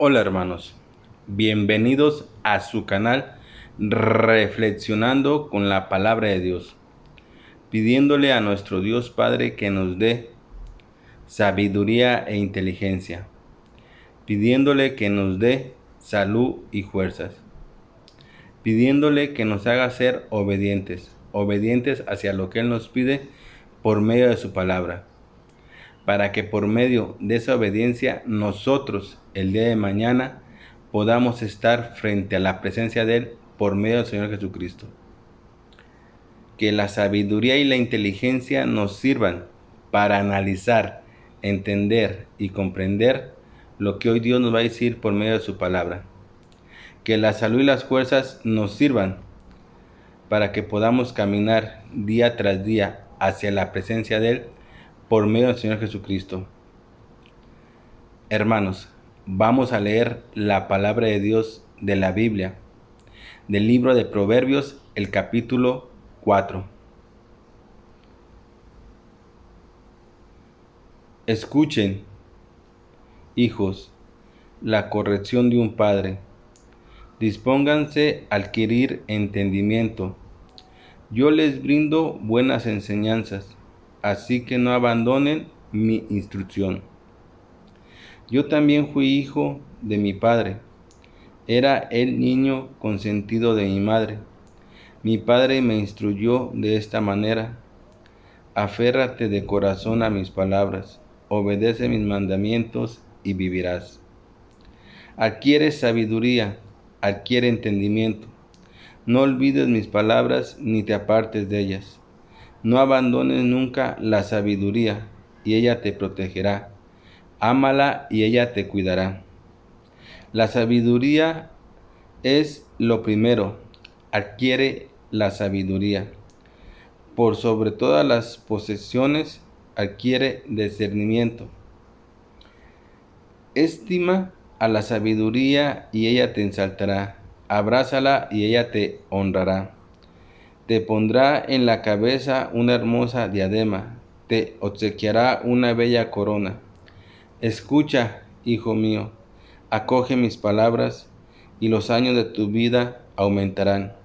Hola hermanos, bienvenidos a su canal Reflexionando con la Palabra de Dios, pidiéndole a nuestro Dios Padre que nos dé sabiduría e inteligencia, pidiéndole que nos dé salud y fuerzas, pidiéndole que nos haga ser obedientes hacia lo que Él nos pide por medio de su palabra, para que por medio de esa obediencia nosotros el día de mañana podamos estar frente a la presencia de Él por medio del Señor Jesucristo. Que la sabiduría y la inteligencia nos sirvan para analizar, entender y comprender lo que hoy Dios nos va a decir por medio de su palabra. Que la salud y las fuerzas nos sirvan para que podamos caminar día tras día hacia la presencia de Él por medio del Señor Jesucristo. Hermanos, vamos a leer la palabra de Dios de la Biblia, del libro de Proverbios, el capítulo 4. Escuchen, hijos, la corrección de un padre. Dispónganse a adquirir entendimiento. Yo les brindo buenas enseñanzas, así que no abandonen mi instrucción. Yo también fui hijo de mi padre. Era el niño consentido de mi madre. Mi padre me instruyó de esta manera: aférrate de corazón a mis palabras, obedece mis mandamientos y vivirás. Adquiere sabiduría, adquiere entendimiento. No olvides mis palabras ni te apartes de ellas. No abandones nunca la sabiduría, y ella te protegerá. Ámala y ella te cuidará. La sabiduría es lo primero. Adquiere la sabiduría. Por sobre todas las posesiones, adquiere discernimiento. Estima a la sabiduría y ella te ensalzará. Abrázala y ella te honrará. Te pondrá en la cabeza una hermosa diadema. Te obsequiará una bella corona. Escucha, hijo mío, acoge mis palabras, y los años de tu vida aumentarán.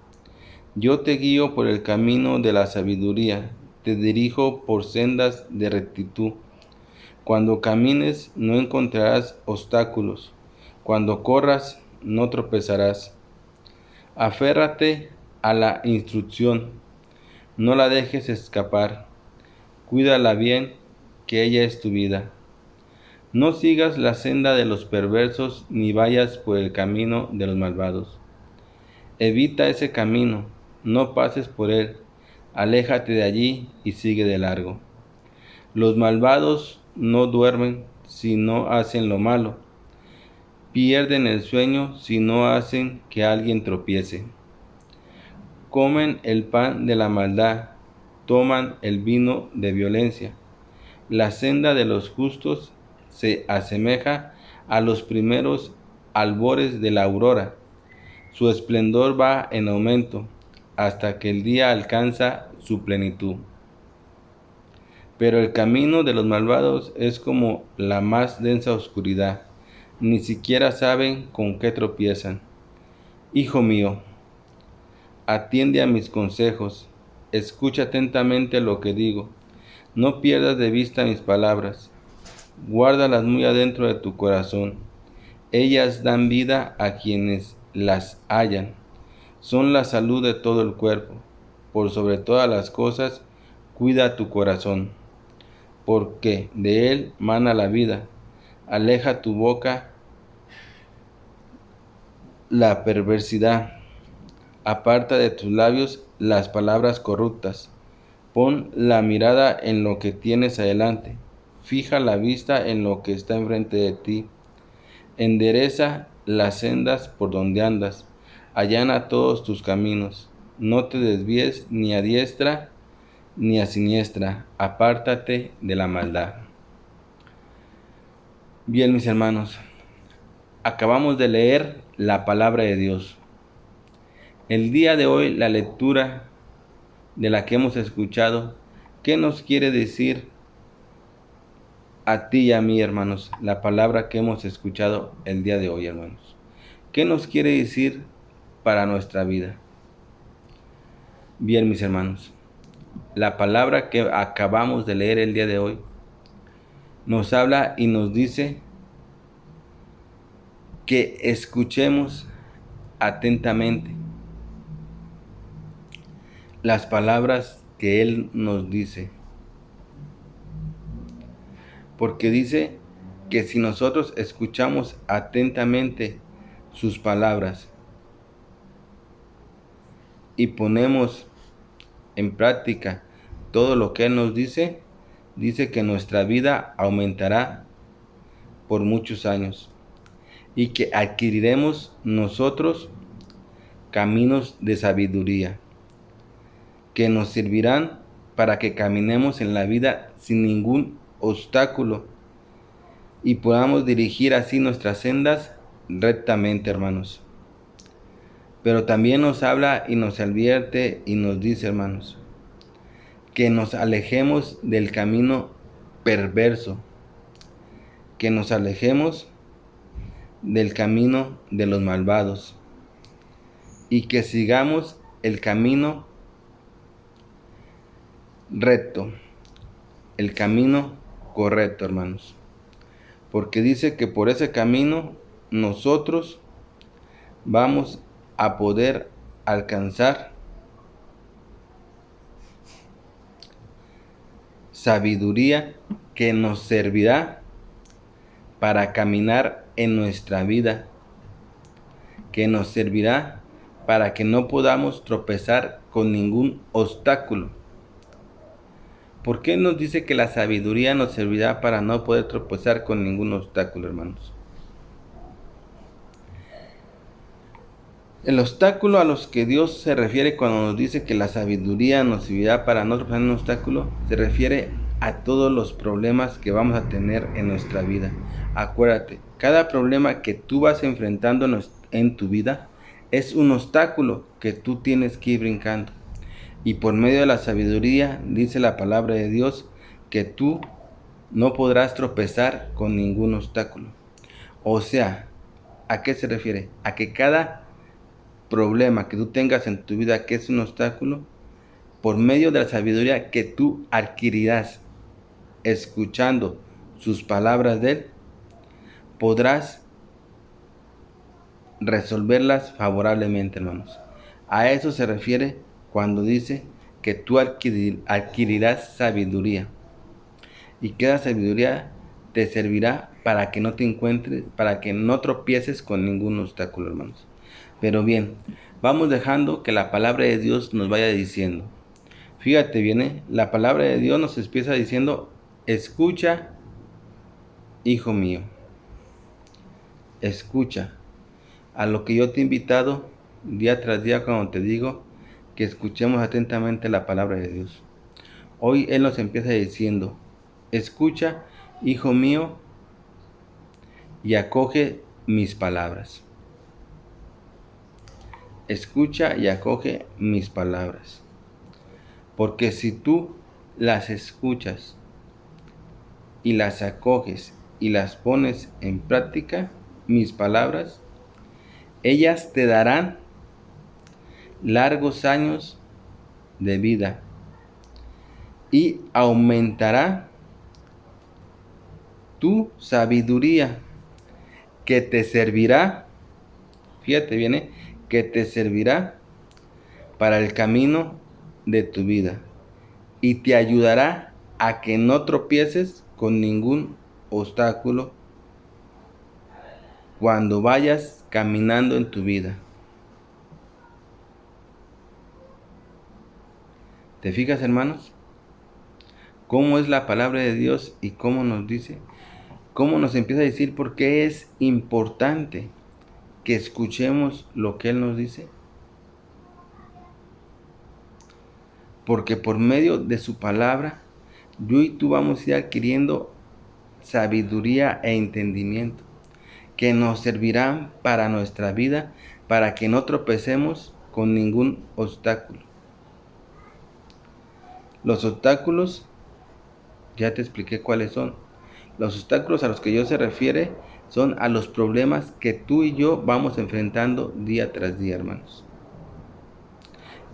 Yo te guío por el camino de la sabiduría, te dirijo por sendas de rectitud. Cuando camines no encontrarás obstáculos, cuando corras no tropezarás. Aférrate a la instrucción, no la dejes escapar, cuídala bien, que ella es tu vida. No sigas la senda de los perversos, ni vayas por el camino de los malvados. Evita ese camino, no pases por él, aléjate de allí y sigue de largo. Los malvados no duermen si no hacen lo malo, pierden el sueño si no hacen que alguien tropiece. Comen el pan de la maldad, toman el vino de violencia. La senda de los justos se asemeja a los primeros albores de la aurora. Su esplendor va en aumento hasta que el día alcanza su plenitud. Pero el camino de los malvados es como la más densa oscuridad. Ni siquiera saben con qué tropiezan. Hijo mío, atiende a mis consejos. Escucha atentamente lo que digo. No pierdas de vista mis palabras. Guárdalas muy adentro de tu corazón. Ellas dan vida a quienes las hallan. Son la salud de todo el cuerpo. Por sobre todas las cosas, cuida tu corazón, porque de él mana la vida. Aleja tu boca la perversidad. Aparta de tus labios las palabras corruptas. Pon la mirada en lo que tienes adelante. Fija la vista en lo que está enfrente de ti. Endereza las sendas por donde andas. Allana todos tus caminos. No te desvíes ni a diestra ni a siniestra. Apártate de la maldad. Bien, mis hermanos, acabamos de leer la palabra de Dios. El día de hoy, la lectura de la que hemos escuchado, ¿qué nos quiere decir a ti y a mí, hermanos, la palabra que hemos escuchado el día de hoy, hermanos. ¿Qué nos quiere decir para nuestra vida? Bien, mis hermanos, la palabra que acabamos de leer el día de hoy nos habla y nos dice que escuchemos atentamente las palabras que Él nos dice. Porque dice que si nosotros escuchamos atentamente sus palabras y ponemos en práctica todo lo que Él nos dice, dice que nuestra vida aumentará por muchos años y que adquiriremos nosotros caminos de sabiduría que nos servirán para que caminemos en la vida sin ningún obstáculo y podamos dirigir así nuestras sendas rectamente, hermanos. Pero también nos habla y nos advierte y nos dice, hermanos, que nos alejemos del camino perverso, que nos alejemos del camino de los malvados y que sigamos el camino recto, el camino correcto, hermanos. Porque dice que por ese camino nosotros vamos a poder alcanzar sabiduría que nos servirá para caminar en nuestra vida, que nos servirá para que no podamos tropezar con ningún obstáculo. ¿Por qué nos dice que la sabiduría nos servirá para no poder tropezar con ningún obstáculo, hermanos? El obstáculo a los que Dios se refiere cuando nos dice que la sabiduría nos servirá para no tropezar en un obstáculo, se refiere a todos los problemas que vamos a tener en nuestra vida. Acuérdate, cada problema que tú vas enfrentando en tu vida es un obstáculo que tú tienes que ir brincando. Y por medio de la sabiduría, dice la palabra de Dios, que tú no podrás tropezar con ningún obstáculo. O sea, ¿a qué se refiere? A que cada problema que tú tengas en tu vida que es un obstáculo, por medio de la sabiduría que tú adquirirás escuchando sus palabras de Él, podrás resolverlas favorablemente, hermanos. A eso se refiere cuando dice que tú adquirirás sabiduría y que la sabiduría te servirá para que no te encuentres, para que no tropieces con ningún obstáculo, hermanos. Pero bien, vamos dejando que la palabra de Dios nos vaya diciendo. Fíjate bien, la palabra de Dios nos empieza diciendo: escucha, hijo mío, escucha a lo que yo te he invitado día tras día cuando te digo que escuchemos atentamente la palabra de Dios. Hoy Él nos empieza diciendo: escucha, hijo mío, y acoge mis palabras. Escucha y acoge mis palabras. Porque si tú las escuchas y las acoges y las pones en práctica, mis palabras, ellas te darán largos años de vida y aumentará tu sabiduría que te servirá, fíjate bien, que te servirá para el camino de tu vida y te ayudará a que no tropieces con ningún obstáculo cuando vayas caminando en tu vida. ¿Te fijas, hermanos? ¿Cómo es la palabra de Dios y cómo nos dice? ¿Cómo nos empieza a decir por qué es importante que escuchemos lo que Él nos dice? Porque por medio de su palabra, yo y tú vamos a ir adquiriendo sabiduría e entendimiento que nos servirán para nuestra vida, para que no tropecemos con ningún obstáculo. Los obstáculos, ya te expliqué cuáles son. Los obstáculos a los que Dios se refiere son a los problemas que tú y yo vamos enfrentando día tras día, hermanos.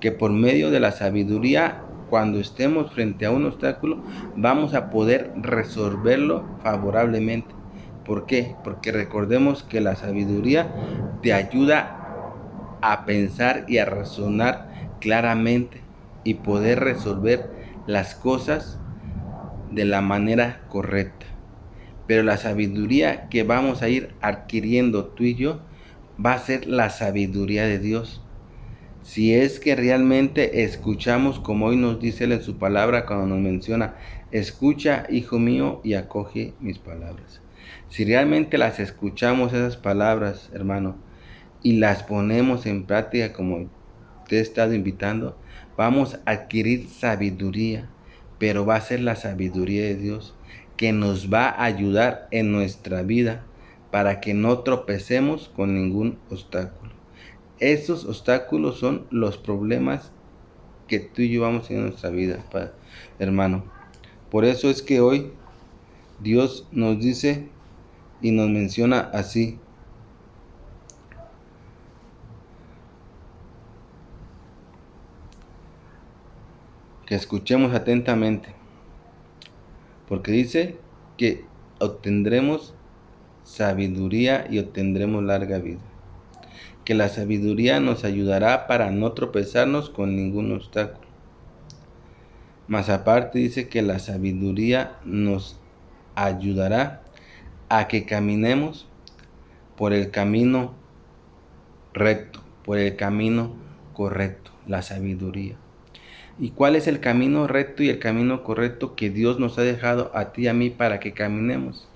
Que por medio de la sabiduría, cuando estemos frente a un obstáculo, vamos a poder resolverlo favorablemente. ¿Por qué? Porque recordemos que la sabiduría te ayuda a pensar y a razonar claramente y poder resolver las cosas de la manera correcta. Pero la sabiduría que vamos a ir adquiriendo tú y yo va a ser la sabiduría de Dios. Si es que realmente escuchamos, como hoy nos dice Él en su palabra cuando nos menciona, escucha, hijo mío, y acoge mis palabras. Si realmente las escuchamos esas palabras, hermano, y las ponemos en práctica como te he estado invitando, vamos a adquirir sabiduría, pero va a ser la sabiduría de Dios que nos va a ayudar en nuestra vida para que no tropecemos con ningún obstáculo. Esos obstáculos son los problemas que tú y yo vamos en nuestra vida, hermano. Por eso es que hoy Dios nos dice y nos menciona así: que escuchemos atentamente, porque dice que obtendremos sabiduría y obtendremos larga vida. Que la sabiduría nos ayudará para no tropezarnos con ningún obstáculo. Más aparte dice que la sabiduría nos ayudará a que caminemos por el camino recto, por el camino correcto, la sabiduría. ¿Y cuál es el camino recto y el camino correcto que Dios nos ha dejado a ti y a mí para que caminemos?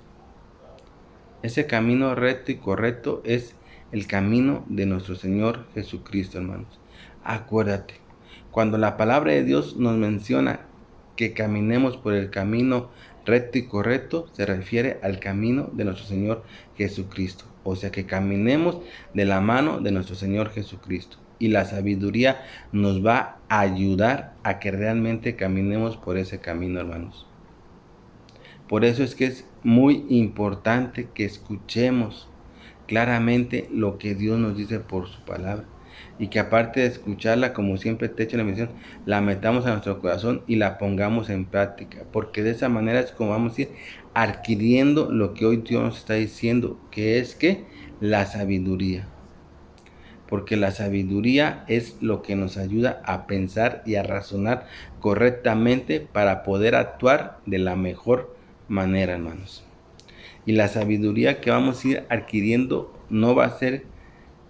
Ese camino recto y correcto es el camino de nuestro Señor Jesucristo, hermanos. Acuérdate, cuando la palabra de Dios nos menciona que caminemos por el camino recto y correcto, se refiere al camino de nuestro Señor Jesucristo. O sea, que caminemos de la mano de nuestro Señor Jesucristo. Y la sabiduría nos va a ayudar a que realmente caminemos por ese camino, hermanos. Por eso es que es muy importante que escuchemos claramente lo que Dios nos dice por su palabra. Y que aparte de escucharla, como siempre te he hecho la mención, la metamos a nuestro corazón y la pongamos en práctica. Porque de esa manera es como vamos a ir adquiriendo lo que hoy Dios nos está diciendo, que es que la sabiduría. Porque la sabiduría es lo que nos ayuda a pensar y a razonar correctamente para poder actuar de la mejor manera, hermanos. Y la sabiduría que vamos a ir adquiriendo no va a ser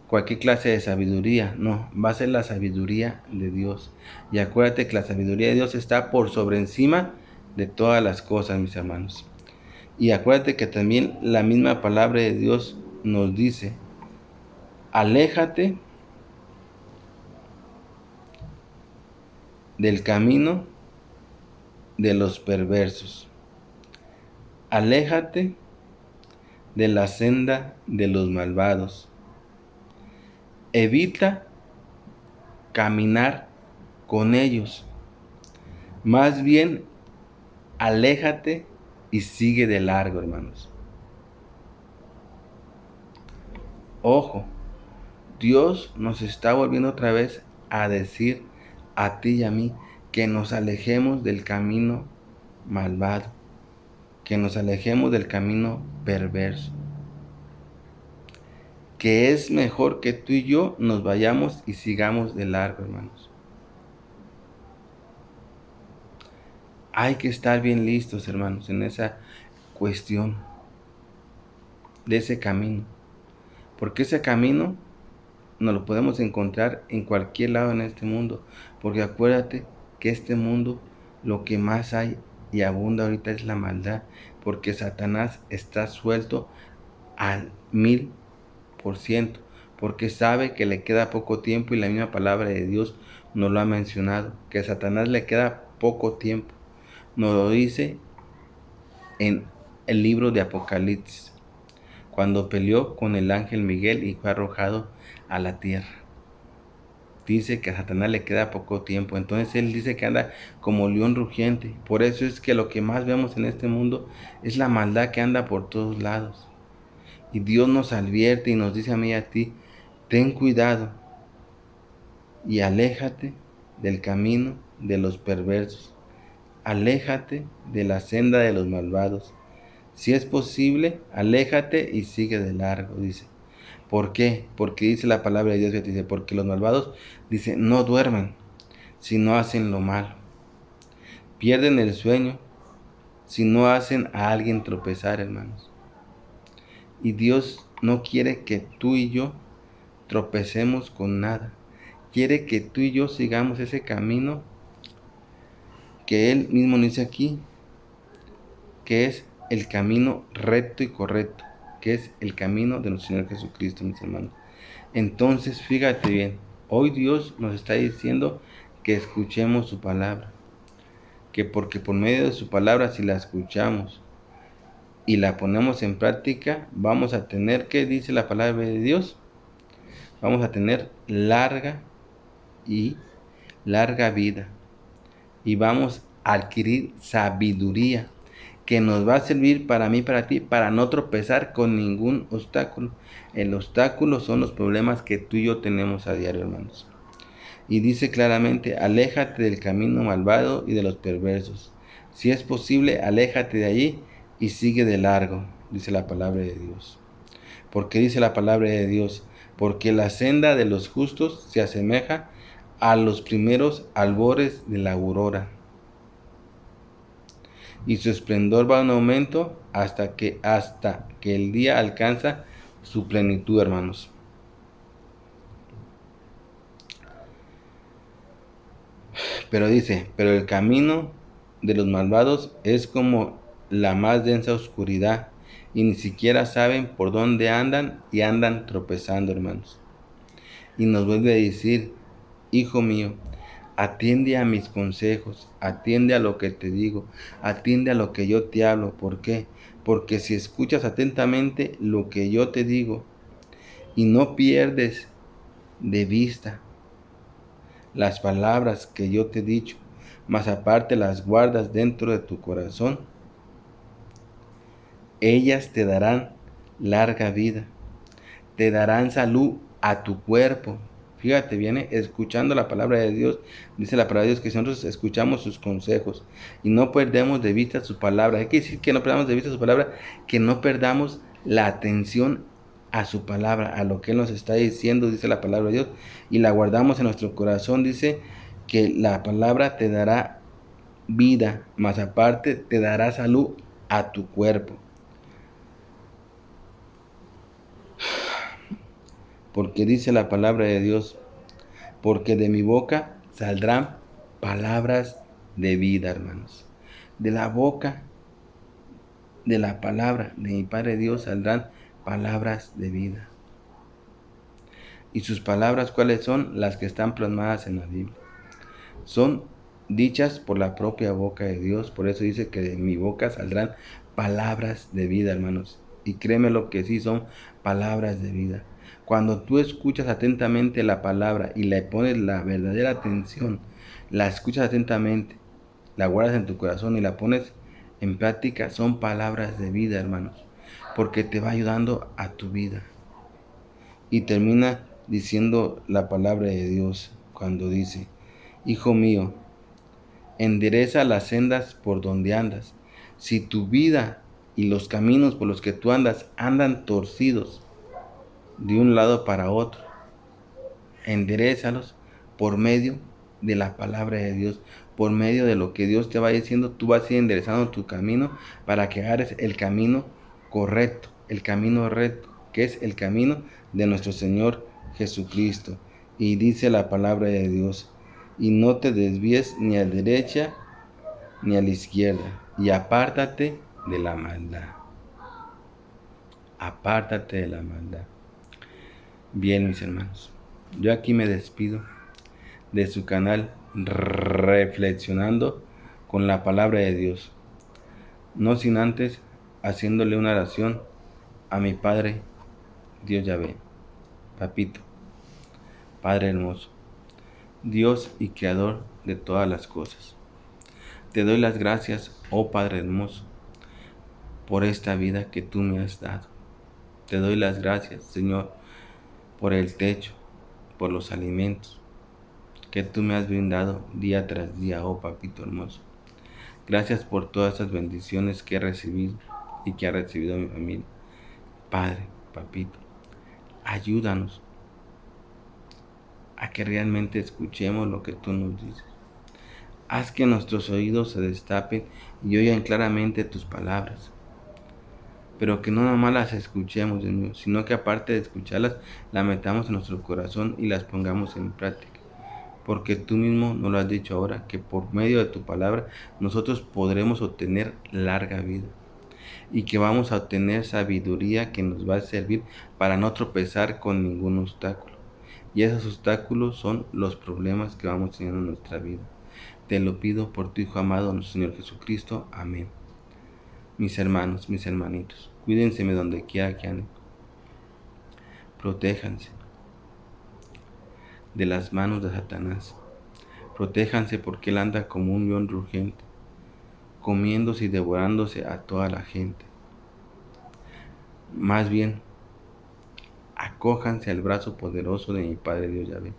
cualquier clase de sabiduría, no, va a ser la sabiduría de Dios. Y acuérdate que la sabiduría de Dios está por sobre encima de todas las cosas, mis hermanos. Y acuérdate que también la misma palabra de Dios nos dice: aléjate del camino de los perversos. Aléjate de la senda de los malvados. Evita caminar con ellos. Más bien, aléjate y sigue de largo, hermanos. Ojo, Dios nos está volviendo otra vez a decir a ti y a mí que nos alejemos del camino malvado, que nos alejemos del camino perverso. Que es mejor que tú y yo nos vayamos y sigamos de largo, hermanos. Hay que estar bien listos, hermanos, en esa cuestión de ese camino. Porque ese camino no lo podemos encontrar en cualquier lado en este mundo. Porque acuérdate que este mundo, lo que más hay y abunda ahorita es la maldad. Porque Satanás está suelto al 1000%. Porque sabe que le queda poco tiempo, y la misma palabra de Dios nos lo ha mencionado, que a Satanás le queda poco tiempo. Nos lo dice en el libro de Apocalipsis, cuando peleó con el ángel Miguel y fue arrojado a la tierra. dice que a Satanás le queda poco tiempo. Entonces él dice que anda como león rugiente. Por eso es que lo que más vemos en este mundo es la maldad que anda por todos lados. Y Dios nos advierte y nos dice a mí y a ti, ten cuidado y aléjate del camino de los perversos. Aléjate de la senda de los malvados. Si es posible, aléjate y sigue de largo, dice. ¿Por qué? Porque dice la palabra de Dios, dice, porque los malvados, dice, no duermen, si no hacen lo malo. Pierden el sueño si no hacen a alguien tropezar, hermanos. Y Dios no quiere que tú y yo tropecemos con nada. Quiere que tú y yo sigamos ese camino que Él mismo dice aquí, que es el camino recto y correcto, que es el camino de nuestro Señor Jesucristo, mis hermanos. Entonces, fíjate bien, hoy Dios nos está diciendo que escuchemos su palabra, que porque por medio de su palabra, si la escuchamos y la ponemos en práctica, vamos a tener, ¿qué dice la palabra de Dios? Vamos a tener larga vida y vamos a adquirir sabiduría que nos va a servir para mí, para ti, para no tropezar con ningún obstáculo. El obstáculo son los problemas que tú y yo tenemos a diario, hermanos. Y dice claramente, aléjate del camino malvado y de los perversos. Si es posible, aléjate de allí y sigue de largo, dice la palabra de Dios. Porque dice la palabra de Dios, porque la senda de los justos se asemeja a los primeros albores de la aurora, y su esplendor va en aumento hasta que el día alcanza su plenitud, hermanos. Pero dice, pero el camino de los malvados es como la más densa oscuridad, y ni siquiera saben por dónde andan y andan tropezando, hermanos. Y nos vuelve a decir, hijo mío, atiende a mis consejos, atiende a lo que te digo, atiende a lo que yo te hablo. ¿Por qué? Porque si escuchas atentamente lo que yo te digo y no pierdes de vista las palabras que yo te he dicho, más aparte las guardas dentro de tu corazón, ellas te darán larga vida, te darán salud a tu cuerpo. Fíjate, viene escuchando la palabra de Dios. Dice la palabra de Dios que si nosotros escuchamos sus consejos y no perdemos de vista su palabra, hay que decir que no perdamos de vista su palabra, que no perdamos la atención a su palabra, a lo que Él nos está diciendo, dice la palabra de Dios, y la guardamos en nuestro corazón. Dice que la palabra te dará vida, más aparte te dará salud a tu cuerpo. Porque dice la palabra de Dios, porque de mi boca saldrán palabras de vida, hermanos. De la boca, de la palabra de mi Padre Dios saldrán palabras de vida. ¿Y sus palabras cuáles son? Las que están plasmadas en la Biblia. Son dichas por la propia boca de Dios. Por eso dice que de mi boca saldrán palabras de vida, hermanos. Y créeme lo que sí son palabras de vida. Cuando tú escuchas atentamente la palabra y le pones la verdadera atención, la escuchas atentamente, la guardas en tu corazón y la pones en práctica, son palabras de vida, hermanos, porque te va ayudando a tu vida. Y termina diciendo la palabra de Dios cuando dice, hijo mío, endereza las sendas por donde andas. Si tu vida y los caminos por los que tú andan torcidos de un lado para otro, enderézalos por medio de la palabra de Dios, por medio de lo que Dios te va diciendo. Tú vas a ir enderezando tu camino para que agarres el camino correcto, el camino recto, que es el camino de nuestro Señor Jesucristo. Y dice la palabra de Dios, y no te desvíes ni a la derecha ni a la izquierda, y apártate de la maldad. Apártate de la maldad. Bien, mis hermanos, yo aquí me despido de su canal Reflexionando con la palabra de Dios, no sin antes haciéndole una oración a mi Padre Dios Yahvé. Papito, Padre hermoso, Dios y Creador de todas las cosas. Te doy las gracias, oh Padre hermoso, por esta vida que tú me has dado. Te doy las gracias, Señor, por el techo, por los alimentos que tú me has brindado día tras día, oh Papito hermoso. Gracias por todas esas bendiciones que he recibido y que ha recibido mi familia. Padre, Papito, ayúdanos a que realmente escuchemos lo que tú nos dices. Haz que nuestros oídos se destapen y oigan claramente tus palabras. Pero que no nomás las escuchemos, Dios mío, sino que aparte de escucharlas, las metamos en nuestro corazón y las pongamos en práctica. Porque tú mismo nos lo has dicho ahora, que por medio de tu palabra nosotros podremos obtener larga vida. Y que vamos a obtener sabiduría que nos va a servir para no tropezar con ningún obstáculo. Y esos obstáculos son los problemas que vamos teniendo en nuestra vida. Te lo pido por tu Hijo amado, nuestro Señor Jesucristo. Amén. Mis hermanos, mis hermanitos, cuídense de donde quiera que anden. Protéjanse de las manos de Satanás. Protéjanse porque él anda como un león rugiente, comiéndose y devorándose a toda la gente. Más bien, acójanse al brazo poderoso de mi Padre Dios Yahvé,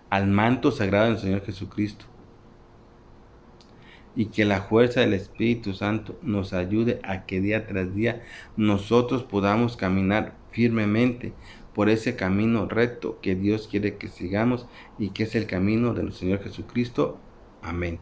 al manto sagrado del Señor Jesucristo, y que la fuerza del Espíritu Santo nos ayude a que día tras día nosotros podamos caminar firmemente por ese camino recto que Dios quiere que sigamos y que es el camino de nuestro Señor Jesucristo. Amén.